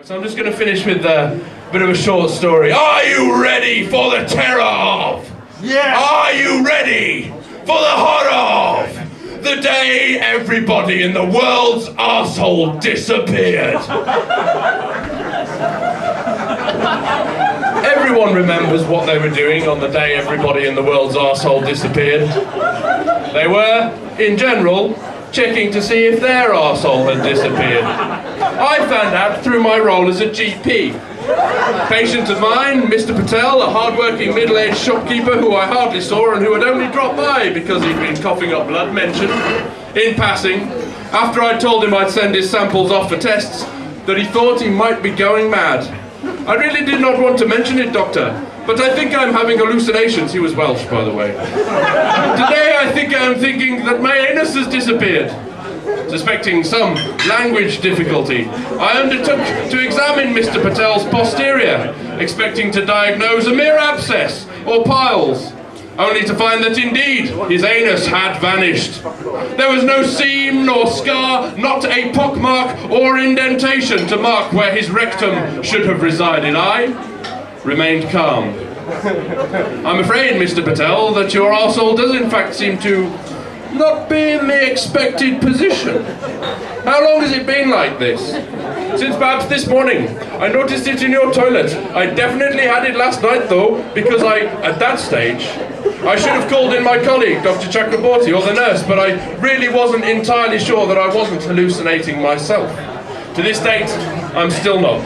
So I'm just going to finish with a bit of a short story. Are you ready for the terror of? Yeah. Are you ready for the horror of the day everybody in the world's arsehole disappeared? Everyone remembers what they were doing on the day everybody in the world's arsehole disappeared. They were, in general, checking to see if their arsehole had disappeared. I found out through my role as a GP. Patient of mine, Mr. Patel, a hard-working middle-aged shopkeeper who I hardly saw and who had only dropped by because he'd been coughing up blood, mentioned, in passing, after I told him I'd send his samples off for tests, that he thought he might be going mad. I really did not want to mention it, doctor, but I think I'm having hallucinations. He was Welsh, by the way. Today I think I'm thinking that my anus has disappeared. Suspecting some language difficulty, I undertook to examine Mr. Patel's posterior, expecting to diagnose a mere abscess or piles, only to find that indeed his anus had vanished. There was no seam nor scar, not a pockmark or indentation to mark where his rectum should have resided. I remained calm. I'm afraid, Mr. Patel, that your arsehole does in fact seem to not be in the expected position. How long has it been like this? Since perhaps this morning. I noticed it in your toilet. I definitely had it last night though, because at that stage, I should have called in my colleague, Dr. Chakraborty, or the nurse, but I really wasn't entirely sure that I wasn't hallucinating myself. To this date, I'm still not.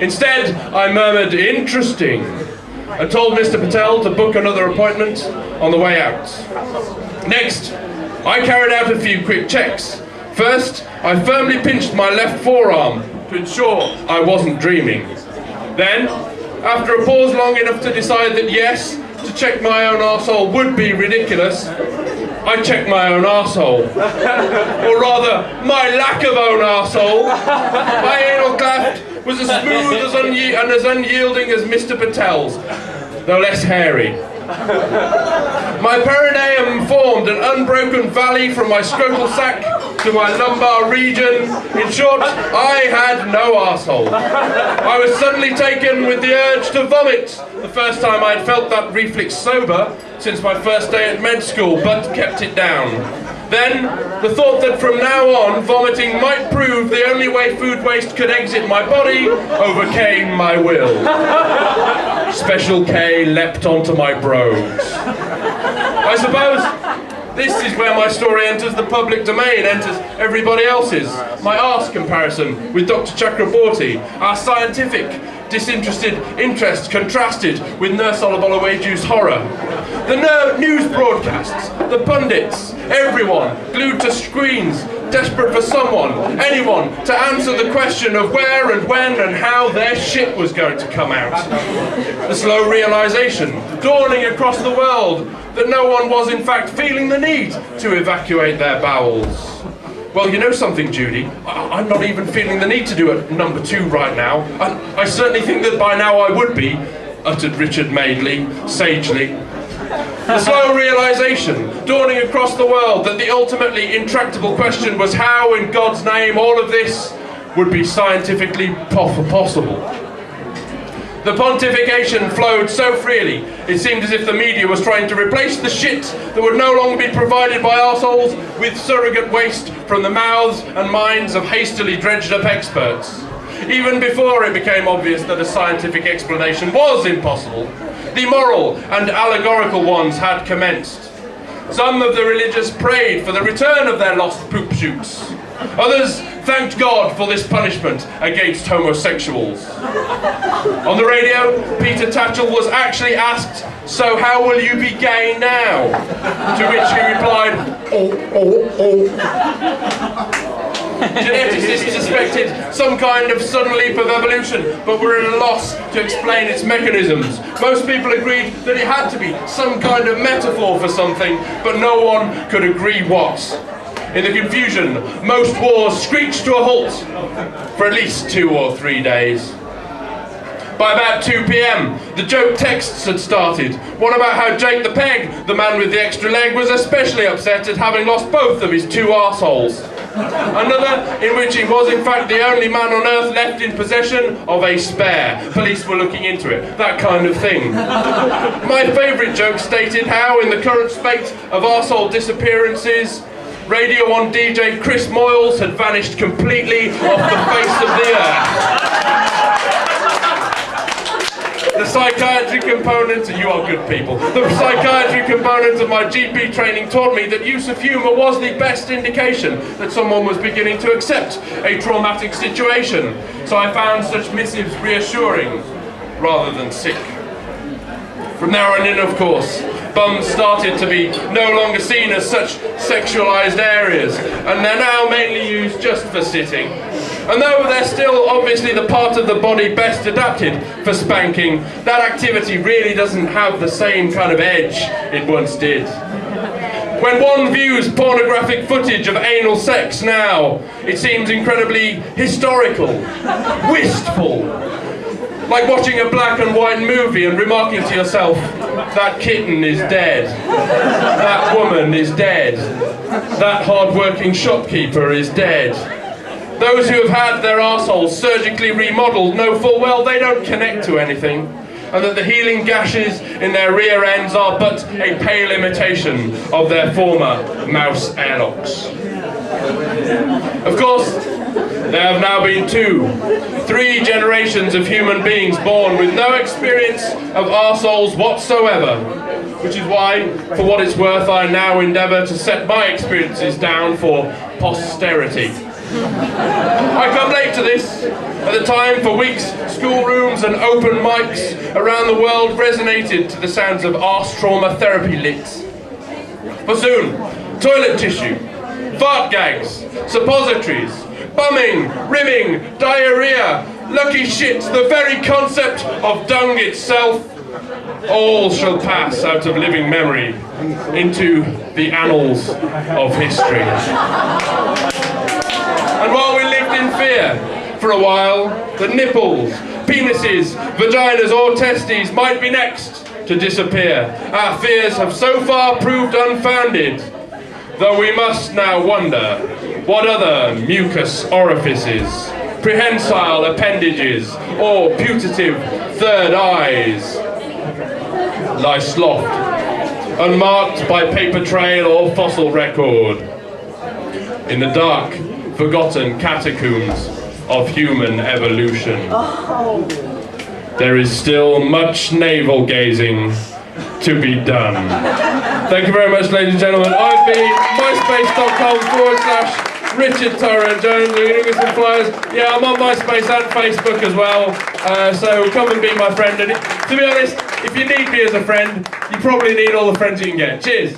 Instead, I murmured, "Interesting," and told Mr. Patel to book another appointment on the way out. Next, I carried out a few quick checks. First, I firmly pinched my left forearm to ensure I wasn't dreaming. Then, after a pause long enough to decide that yes, to check my own arsehole would be ridiculous, I checked my own arsehole. Or rather, my lack of own arsehole. My anal cleft was as smooth and as unyielding as Mr. Patel's, though less hairy. My perineum formed an unbroken valley from my scrotal sac to my lumbar region. In short, I had no arsehole. I was suddenly taken with the urge to vomit, the first time I had felt that reflex sober since my first day at med school, but kept it down. Then, the thought that from now on, vomiting might prove the only way food waste could exit my body overcame my will. Special K leapt onto my brogues. I suppose this is where my story enters the public domain, enters everybody else's. My arse comparison with Dr. Chakraborty, our scientific, disinterested interest contrasted with Nurse Olabolawayju's horror. The news broadcasts, the pundits, everyone glued to screens, desperate for someone, anyone, to answer the question of where and when and how their shit was going to come out. The slow realization, dawning across the world, that no one was in fact feeling the need to evacuate their bowels. Well, you know something, Judy? I'm not even feeling the need to do a number 2 right now. I certainly think that by now I would be, uttered Richard Madeley, sagely. The slow realization, dawning across the world, that the ultimately intractable question was how, in God's name, all of this would be scientifically possible. The pontification flowed so freely, it seemed as if the media was trying to replace the shit that would no longer be provided by arseholes with surrogate waste from the mouths and minds of hastily dredged up experts. Even before it became obvious that a scientific explanation was impossible, the moral and allegorical ones had commenced. Some of the religious prayed for the return of their lost poop shoots. Others thanked God for this punishment against homosexuals. On the radio, Peter Tatchell was actually asked, "So how will you be gay now?" To which he replied, "Oh." Geneticists suspected some kind of sudden leap of evolution, but were at a loss to explain its mechanisms. Most people agreed that it had to be some kind of metaphor for something, but no one could agree what. In the confusion, most wars screeched to a halt for at least 2 or 3 days. By about 2 p.m, the joke texts had started. One about how Jake the Peg, the man with the extra leg, was especially upset at having lost both of his 2 arseholes. Another in which he was in fact the only man on earth left in possession of a spare. Police were looking into it, that kind of thing. My favourite joke stated how in the current spate of arsehole disappearances, Radio 1 DJ Chris Moyles had vanished completely off the face of the earth. The psychiatry component, you are good people, the psychiatry component of my GP training taught me that use of humour was the best indication that someone was beginning to accept a traumatic situation. So I found such missives reassuring rather than sick. From there on in, of course, bums started to be no longer seen as such sexualised areas, and they're now mainly used just for sitting. And though they're still obviously the part of the body best adapted for spanking, that activity really doesn't have the same kind of edge it once did. When one views pornographic footage of anal sex now, it seems incredibly historical, wistful, like watching a black and white movie and remarking to yourself, that kitten is dead, that woman is dead, that hard-working shopkeeper is dead. Those who have had their arseholes surgically remodelled know full well they don't connect to anything, and that the healing gashes in their rear ends are but a pale imitation of their former mouse airlocks. Of course, there have now been 3 generations of human beings born with no experience of arseholes whatsoever, which is why, for what it's worth, I now endeavour to set my experiences down for posterity. I come late to this. At the time, for weeks, schoolrooms and open mics around the world resonated to the sounds of arse trauma therapy lit. For soon, toilet tissue, fart gags, suppositories, bumming, rimming, diarrhea, lucky shit, the very concept of dung itself, all shall pass out of living memory into the annals of history. And while we lived in fear for a while, the nipples, penises, vaginas or testes might be next to disappear. Our fears have so far proved unfounded, though we must now wonder what other mucous orifices, prehensile appendages, or putative third eyes lie slothed, unmarked by paper trail or fossil record, in the dark, forgotten catacombs of human evolution. There is still much navel gazing to be done. Thank you very much, ladies and gentlemen. I've been myspace.com/Richard Tyrone Jones. We're going to get some flyers. Yeah, I'm on MySpace and Facebook as well. So come and be my friend. And to be honest, if you need me as a friend, you probably need all the friends you can get. Cheers.